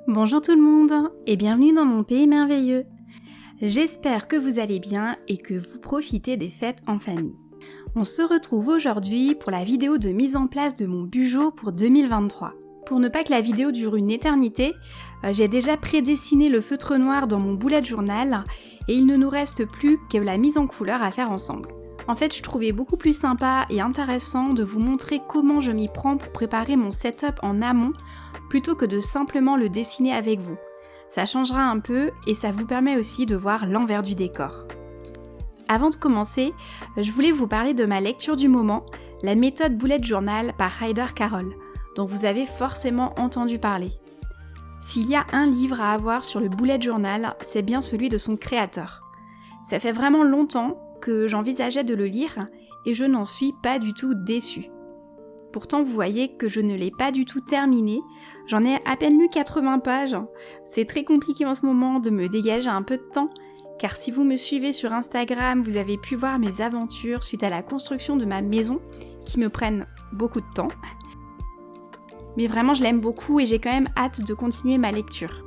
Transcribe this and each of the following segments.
Bonjour tout le monde et bienvenue dans mon pays merveilleux. J'espère que vous allez bien et que vous profitez des fêtes en famille. On se retrouve aujourd'hui pour la vidéo de mise en place de mon Bujo pour 2023. Pour ne pas que la vidéo dure une éternité, j'ai déjà prédessiné le feutre noir dans mon bullet journal et il ne nous reste plus que la mise en couleur à faire ensemble. En fait, je trouvais beaucoup plus sympa et intéressant de vous montrer comment je m'y prends pour préparer mon setup en amont plutôt que de simplement le dessiner avec vous. Ça changera un peu et ça vous permet aussi de voir l'envers du décor. Avant de commencer, je voulais vous parler de ma lecture du moment, la méthode bullet journal par Ryder Carroll, dont vous avez forcément entendu parler. S'il y a un livre à avoir sur le bullet journal, c'est bien celui de son créateur. Ça fait vraiment longtemps que j'envisageais de le lire et je n'en suis pas du tout déçue. Pourtant, vous voyez que je ne l'ai pas du tout terminé, j'en ai à peine lu 80 pages. C'est très compliqué en ce moment de me dégager un peu de temps, car si vous me suivez sur Instagram, vous avez pu voir mes aventures suite à la construction de ma maison, qui me prennent beaucoup de temps. Mais vraiment, je l'aime beaucoup et j'ai quand même hâte de continuer ma lecture.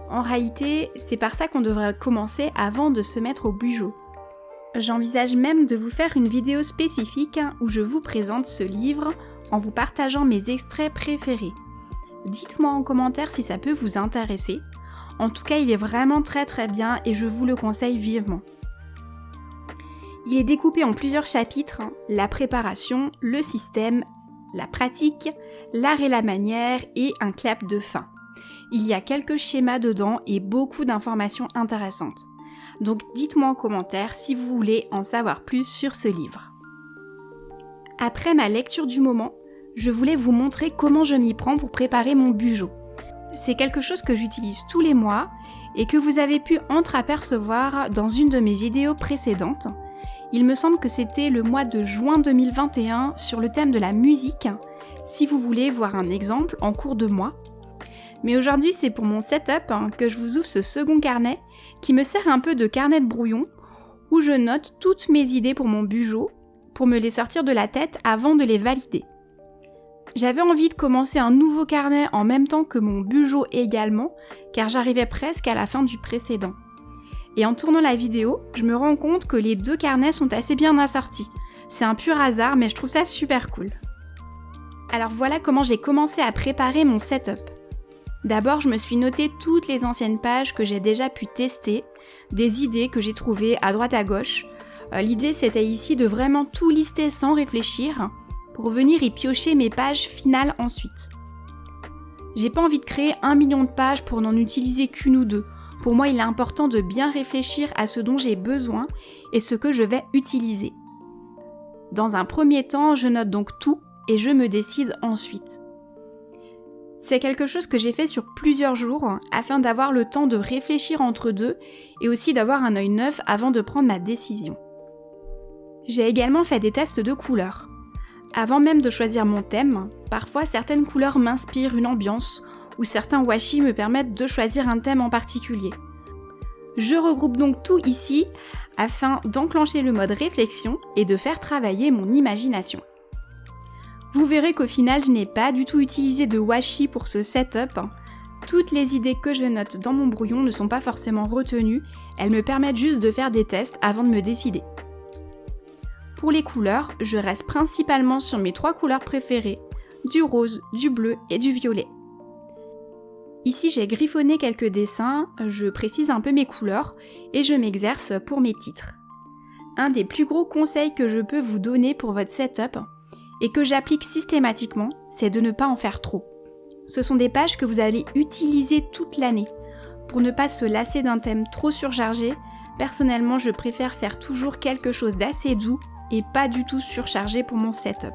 En réalité, c'est par ça qu'on devrait commencer avant de se mettre au Bujo. J'envisage même de vous faire une vidéo spécifique où je vous présente ce livre en vous partageant mes extraits préférés. Dites-moi en commentaire si ça peut vous intéresser. En tout cas, il est vraiment très bien et je vous le conseille vivement. Il est découpé en plusieurs chapitres, la préparation, le système, la pratique, l'art et la manière et un clap de fin. Il y a quelques schémas dedans et beaucoup d'informations intéressantes. Donc dites-moi en commentaire si vous voulez en savoir plus sur ce livre. Après ma lecture du moment, je voulais vous montrer comment je m'y prends pour préparer mon Bujo. C'est quelque chose que j'utilise tous les mois et que vous avez pu entreapercevoir dans une de mes vidéos précédentes. Il me semble que c'était le mois de juin 2021 sur le thème de la musique, si vous voulez voir un exemple en cours de mois. Mais aujourd'hui, c'est pour mon setup que je vous ouvre ce second carnet qui me sert un peu de carnet de brouillon où je note toutes mes idées pour mon Bujo pour me les sortir de la tête avant de les valider. J'avais envie de commencer un nouveau carnet en même temps que mon Bujo également car j'arrivais presque à la fin du précédent. Et en tournant la vidéo, je me rends compte que les deux carnets sont assez bien assortis. C'est un pur hasard mais je trouve ça super cool. Alors voilà comment j'ai commencé à préparer mon setup. D'abord, je me suis noté toutes les anciennes pages que j'ai déjà pu tester, des idées que j'ai trouvées à droite à gauche. L'idée c'était ici de vraiment tout lister sans réfléchir, pour venir y piocher mes pages finales ensuite. J'ai pas envie de créer 1 million de pages pour n'en utiliser qu'une ou deux. Pour moi, il est important de bien réfléchir à ce dont j'ai besoin et ce que je vais utiliser. Dans un premier temps, je note donc tout et je me décide ensuite. C'est quelque chose que j'ai fait sur plusieurs jours afin d'avoir le temps de réfléchir entre deux et aussi d'avoir un œil neuf avant de prendre ma décision. J'ai également fait des tests de couleurs. Avant même de choisir mon thème, parfois certaines couleurs m'inspirent une ambiance ou certains washi me permettent de choisir un thème en particulier. Je regroupe donc tout ici afin d'enclencher le mode réflexion et de faire travailler mon imagination. Vous verrez qu'au final, je n'ai pas du tout utilisé de washi pour ce setup. Toutes les idées que je note dans mon brouillon ne sont pas forcément retenues, elles me permettent juste de faire des tests avant de me décider. Pour les couleurs, je reste principalement sur mes 3 couleurs préférées, du rose, du bleu et du violet. Ici, j'ai griffonné quelques dessins, je précise un peu mes couleurs et je m'exerce pour mes titres. Un des plus gros conseils que je peux vous donner pour votre setup, et que j'applique systématiquement, c'est de ne pas en faire trop. Ce sont des pages que vous allez utiliser toute l'année. Pour ne pas se lasser d'un thème trop surchargé, personnellement je préfère faire toujours quelque chose d'assez doux et pas du tout surchargé pour mon setup.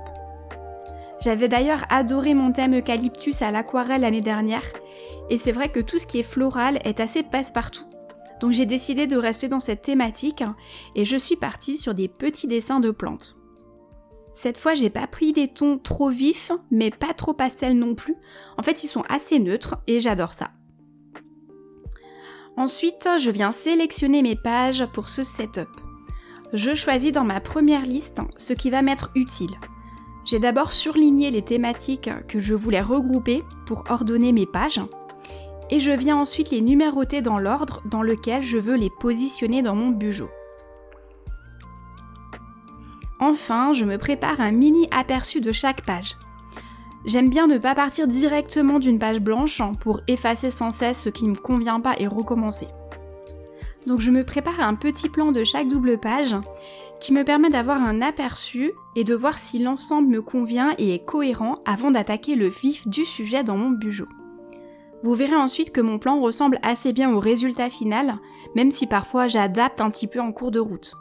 J'avais d'ailleurs adoré mon thème eucalyptus à l'aquarelle l'année dernière, et c'est vrai que tout ce qui est floral est assez passe-partout. Donc j'ai décidé de rester dans cette thématique et je suis partie sur des petits dessins de plantes. Cette fois, j'ai pas pris des tons trop vifs, mais pas trop pastel non plus. En fait, ils sont assez neutres et j'adore ça. Ensuite, je viens sélectionner mes pages pour ce setup. Je choisis dans ma première liste ce qui va m'être utile. J'ai d'abord surligné les thématiques que je voulais regrouper pour ordonner mes pages. et je viens ensuite les numéroter dans l'ordre dans lequel je veux les positionner dans mon Bujo. Enfin, je me prépare un mini aperçu de chaque page. J'aime bien ne pas partir directement d'une page blanche pour effacer sans cesse ce qui ne me convient pas et recommencer. Donc je me prépare un petit plan de chaque double page qui me permet d'avoir un aperçu et de voir si l'ensemble me convient et est cohérent avant d'attaquer le vif du sujet dans mon Bujo. Vous verrez ensuite que mon plan ressemble assez bien au résultat final, même si parfois j'adapte un petit peu en cours de route.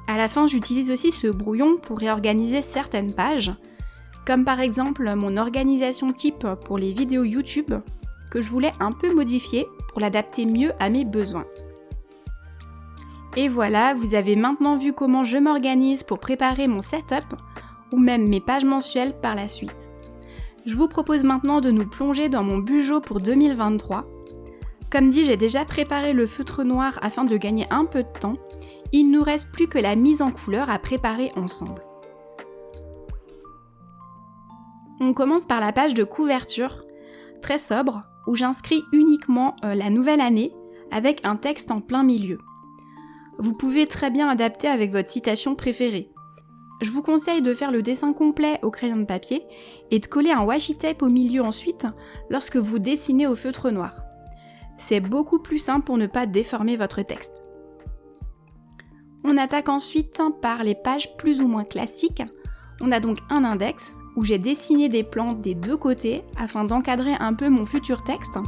À la fin, j'utilise aussi ce brouillon pour réorganiser certaines pages, comme par exemple mon organisation type pour les vidéos YouTube, que je voulais un peu modifier pour l'adapter mieux à mes besoins. Et voilà, vous avez maintenant vu comment je m'organise pour préparer mon setup, ou même mes pages mensuelles par la suite. Je vous propose maintenant de nous plonger dans mon Bujo pour 2023. Comme dit, j'ai déjà préparé le feutre noir afin de gagner un peu de temps. Il ne nous reste plus que la mise en couleur à préparer ensemble. On commence par la page de couverture, très sobre, où j'inscris uniquement la nouvelle année avec un texte en plein milieu. Vous pouvez très bien adapter avec votre citation préférée. Je vous conseille de faire le dessin complet au crayon de papier et de coller un washi tape au milieu ensuite lorsque vous dessinez au feutre noir. C'est beaucoup plus simple pour ne pas déformer votre texte. On attaque ensuite par les pages plus ou moins classiques. On a donc un index où j'ai dessiné des plans des deux côtés afin d'encadrer un peu mon futur texte.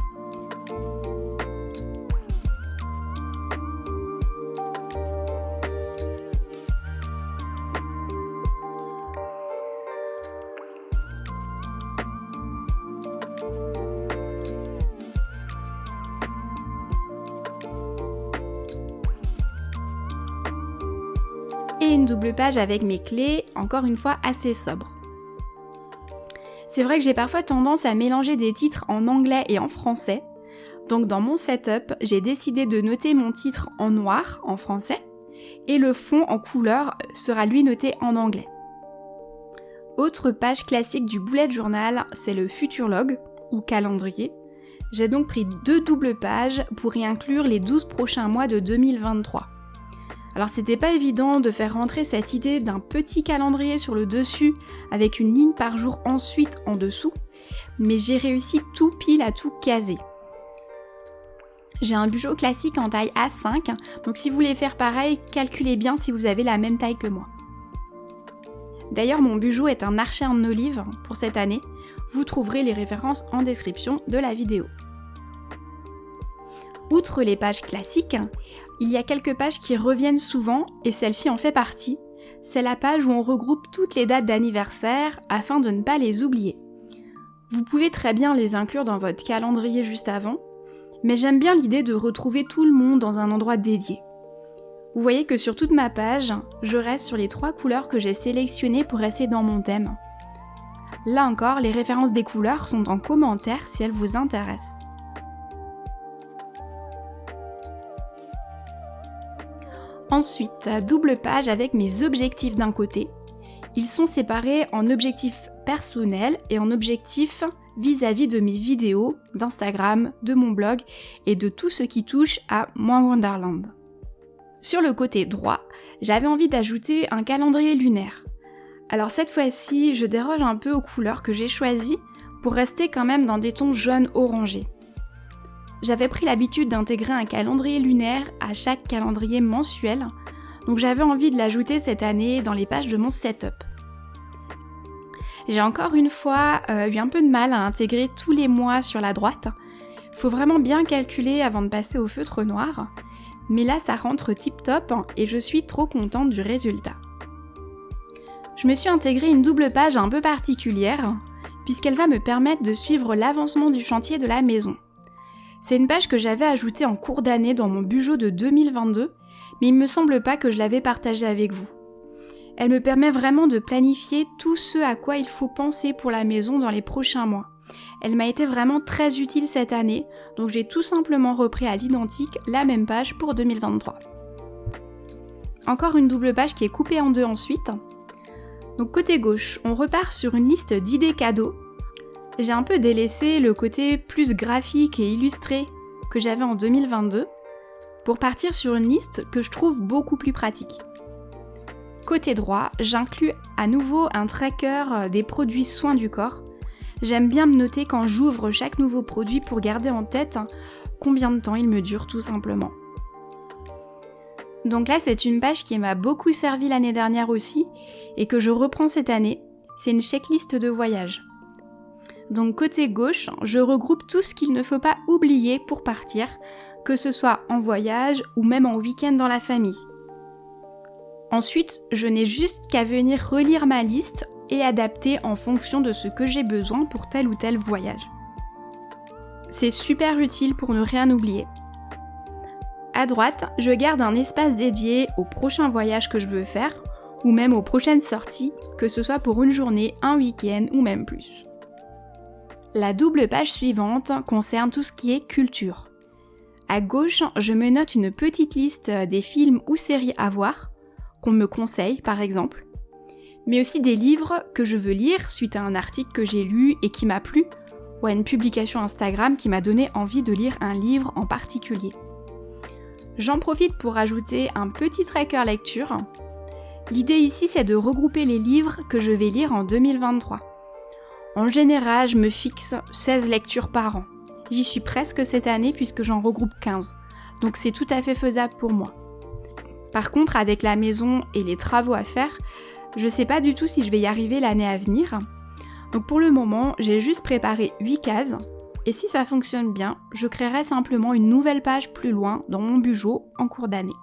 Et une double page avec mes clés, encore une fois assez sobre. C'est vrai que j'ai parfois tendance à mélanger des titres en anglais et en français, donc dans mon setup, j'ai décidé de noter mon titre en noir, en français, et le fond en couleur sera lui noté en anglais. Autre page classique du bullet journal, c'est le futurlog, ou calendrier. J'ai donc pris 2 doubles pages pour y inclure les 12 prochains mois de 2023. Alors c'était pas évident de faire rentrer cette idée d'un petit calendrier sur le dessus avec une ligne par jour ensuite en dessous, mais j'ai réussi tout pile à tout caser. J'ai un Bujo classique en taille A5, donc si vous voulez faire pareil, calculez bien si vous avez la même taille que moi. D'ailleurs mon Bujo est un archer en olive pour cette année, vous trouverez les références en description de la vidéo. Outre les pages classiques, il y a quelques pages qui reviennent souvent et celle-ci en fait partie. C'est la page où on regroupe toutes les dates d'anniversaire afin de ne pas les oublier. Vous pouvez très bien les inclure dans votre calendrier juste avant, mais j'aime bien l'idée de retrouver tout le monde dans un endroit dédié. Vous voyez que sur toute ma page, je reste sur les 3 couleurs que j'ai sélectionnées pour rester dans mon thème. Là encore, les références des couleurs sont en commentaire si elles vous intéressent. Ensuite, double page avec mes objectifs d'un côté. Ils sont séparés en objectifs personnels et en objectifs vis-à-vis de mes vidéos, d'Instagram, de mon blog et de tout ce qui touche à Moi Wonderland. Sur le côté droit, j'avais envie d'ajouter un calendrier lunaire. Alors cette fois-ci, je déroge un peu aux couleurs que j'ai choisies pour rester quand même dans des tons jaunes orangés. J'avais pris l'habitude d'intégrer un calendrier lunaire à chaque calendrier mensuel, donc j'avais envie de l'ajouter cette année dans les pages de mon setup. J'ai encore une fois eu un peu de mal à intégrer tous les mois sur la droite. Faut vraiment bien calculer avant de passer au feutre noir, mais là ça rentre tip top et je suis trop contente du résultat. Je me suis intégré une double page un peu particulière, puisqu'elle va me permettre de suivre l'avancement du chantier de la maison. C'est une page que j'avais ajoutée en cours d'année dans mon Bujo de 2022, mais il me semble pas que je l'avais partagée avec vous. Elle me permet vraiment de planifier tout ce à quoi il faut penser pour la maison dans les prochains mois. Elle m'a été vraiment très utile cette année, donc j'ai tout simplement repris à l'identique la même page pour 2023. Encore une double page qui est coupée en deux ensuite. Donc côté gauche, on repart sur une liste d'idées cadeaux. J'ai un peu délaissé le côté plus graphique et illustré que j'avais en 2022 pour partir sur une liste que je trouve beaucoup plus pratique. Côté droit, j'inclus à nouveau un tracker des produits soins du corps. J'aime bien me noter quand j'ouvre chaque nouveau produit pour garder en tête combien de temps il me dure tout simplement. Donc là, c'est une page qui m'a beaucoup servi l'année dernière aussi et que je reprends cette année. C'est une checklist de voyage. Donc côté gauche, je regroupe tout ce qu'il ne faut pas oublier pour partir, que ce soit en voyage ou même en week-end dans la famille. Ensuite, je n'ai juste qu'à venir relire ma liste et adapter en fonction de ce que j'ai besoin pour tel ou tel voyage. C'est super utile pour ne rien oublier. À droite, je garde un espace dédié au prochain voyage que je veux faire ou même aux prochaines sorties, que ce soit pour une journée, un week-end ou même plus. La double page suivante concerne tout ce qui est culture. À gauche, je me note une petite liste des films ou séries à voir, qu'on me conseille par exemple, mais aussi des livres que je veux lire suite à un article que j'ai lu et qui m'a plu, ou à une publication Instagram qui m'a donné envie de lire un livre en particulier. J'en profite pour ajouter un petit tracker lecture. L'idée ici, c'est de regrouper les livres que je vais lire en 2023. En général, je me fixe 16 lectures par an. J'y suis presque cette année puisque j'en regroupe 15, donc c'est tout à fait faisable pour moi. Par contre, avec la maison et les travaux à faire, je sais pas du tout si je vais y arriver l'année à venir. Donc pour le moment, j'ai juste préparé 8 cases, et si ça fonctionne bien, je créerai simplement une nouvelle page plus loin dans mon Bujo en cours d'année.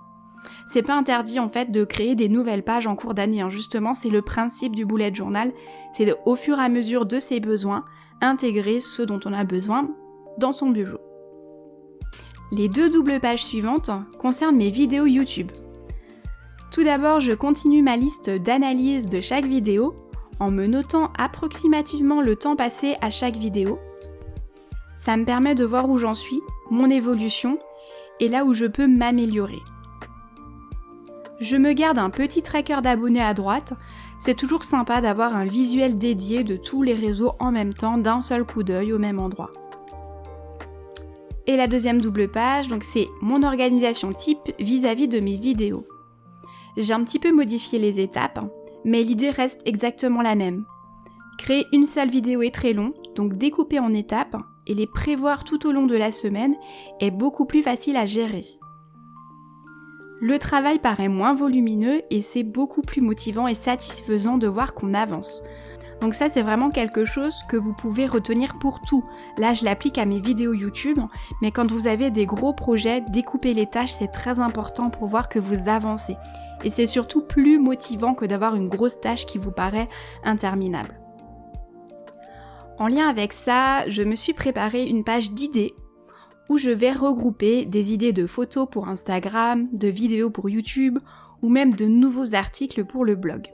C'est pas interdit en fait de créer des nouvelles pages en cours d'année, justement c'est le principe du bullet journal, c'est de, au fur et à mesure de ses besoins, intégrer ce dont on a besoin dans son Bujo. Les deux doubles pages suivantes concernent mes vidéos YouTube. Tout d'abord, je continue ma liste d'analyse de chaque vidéo en me notant approximativement le temps passé à chaque vidéo. Ça me permet de voir où j'en suis, mon évolution et là où je peux m'améliorer. Je me garde un petit tracker d'abonnés à droite, c'est toujours sympa d'avoir un visuel dédié de tous les réseaux en même temps d'un seul coup d'œil au même endroit. Et la deuxième double page, donc c'est mon organisation type vis-à-vis de mes vidéos. J'ai un petit peu modifié les étapes, mais l'idée reste exactement la même. Créer une seule vidéo est très long, donc découper en étapes et les prévoir tout au long de la semaine est beaucoup plus facile à gérer. Le travail paraît moins volumineux et c'est beaucoup plus motivant et satisfaisant de voir qu'on avance. Donc ça c'est vraiment quelque chose que vous pouvez retenir pour tout. Là je l'applique à mes vidéos YouTube, mais quand vous avez des gros projets, découper les tâches c'est très important pour voir que vous avancez. Et c'est surtout plus motivant que d'avoir une grosse tâche qui vous paraît interminable. En lien avec ça, je me suis préparé une page d'idées où je vais regrouper des idées de photos pour Instagram, de vidéos pour YouTube ou même de nouveaux articles pour le blog.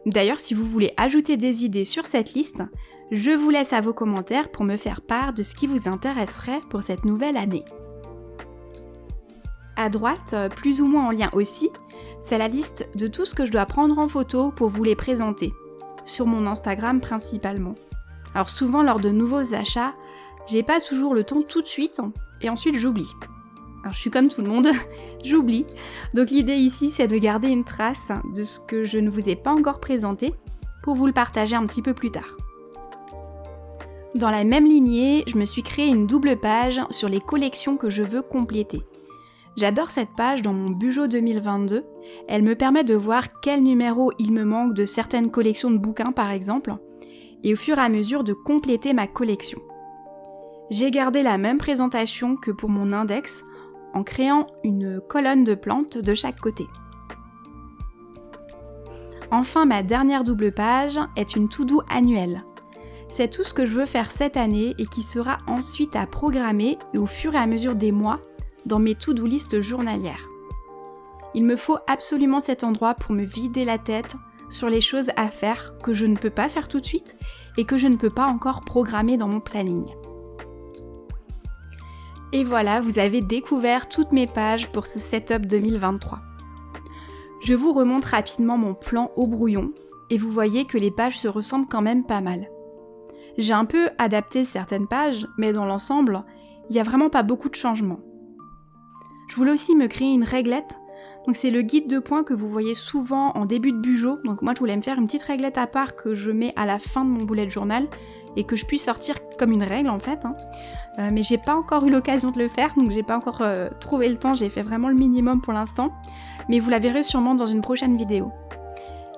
D'ailleurs, si vous voulez ajouter des idées sur cette liste, je vous laisse à vos commentaires pour me faire part de ce qui vous intéresserait pour cette nouvelle année. À droite, plus ou moins en lien aussi, c'est la liste de tout ce que je dois prendre en photo pour vous les présenter, sur mon Instagram principalement. Alors souvent lors de nouveaux achats, j'ai pas toujours le temps tout de suite et ensuite j'oublie. Alors je suis comme tout le monde, j'oublie. Donc l'idée ici c'est de garder une trace de ce que je ne vous ai pas encore présenté pour vous le partager un petit peu plus tard. Dans la même lignée, je me suis créé une double page sur les collections que je veux compléter. J'adore cette page dans mon Bujo 2022, elle me permet de voir quel numéro il me manque de certaines collections de bouquins par exemple, et au fur et à mesure de compléter ma collection. J'ai gardé la même présentation que pour mon index, en créant une colonne de plantes de chaque côté. Enfin, ma dernière double page est une to-do annuelle. C'est tout ce que je veux faire cette année et qui sera ensuite à programmer et au fur et à mesure des mois dans mes to-do list journalières. Il me faut absolument cet endroit pour me vider la tête sur les choses à faire que je ne peux pas faire tout de suite et que je ne peux pas encore programmer dans mon planning. Et voilà, vous avez découvert toutes mes pages pour ce setup 2023. Je vous remonte rapidement mon plan au brouillon. et vous voyez que les pages se ressemblent quand même pas mal. J'ai un peu adapté certaines pages, mais dans l'ensemble, il n'y a vraiment pas beaucoup de changements. Je voulais aussi me créer une réglette. Donc c'est le guide de points que vous voyez souvent en début de bujo. Donc moi je voulais me faire une petite réglette à part que je mets à la fin de mon bullet journal et que je puisse sortir comme une règle en fait. Mais j'ai pas encore eu l'occasion de le faire, donc j'ai pas encore trouvé le temps, j'ai fait vraiment le minimum pour l'instant. Mais vous la verrez sûrement dans une prochaine vidéo.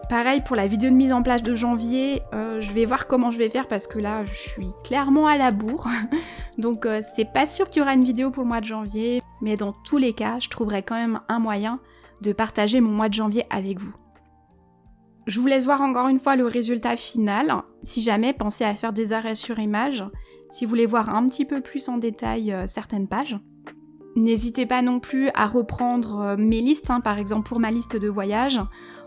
Pareil pour la vidéo de mise en place de janvier, je vais voir comment je vais faire parce que là je suis clairement à la bourre. Donc c'est pas sûr qu'il y aura une vidéo pour le mois de janvier, mais dans tous les cas je trouverai quand même un moyen de partager mon mois de janvier avec vous. Je vous laisse voir encore une fois le résultat final. Si jamais, pensez à faire des arrêts sur image, si vous voulez voir un petit peu plus en détail certaines pages. N'hésitez pas non plus à reprendre mes listes, par exemple pour ma liste de voyage.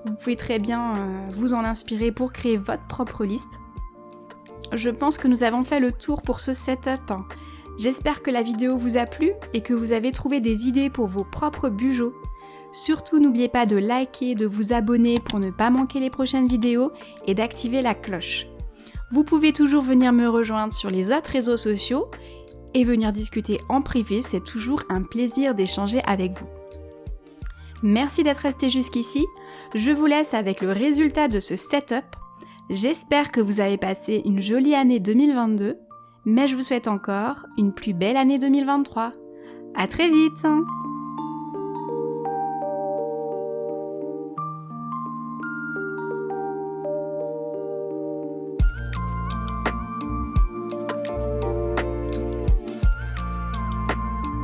Vous pouvez très bien vous en inspirer pour créer votre propre liste. Je pense que nous avons fait le tour pour ce setup. J'espère que la vidéo vous a plu et que vous avez trouvé des idées pour vos propres bujots. Surtout n'oubliez pas de liker, de vous abonner pour ne pas manquer les prochaines vidéos et d'activer la cloche. Vous pouvez toujours venir me rejoindre sur les autres réseaux sociaux et venir discuter en privé, c'est toujours un plaisir d'échanger avec vous. Merci d'être resté jusqu'ici, je vous laisse avec le résultat de ce setup. J'espère que vous avez passé une jolie année 2022, mais je vous souhaite encore une plus belle année 2023. À très vite!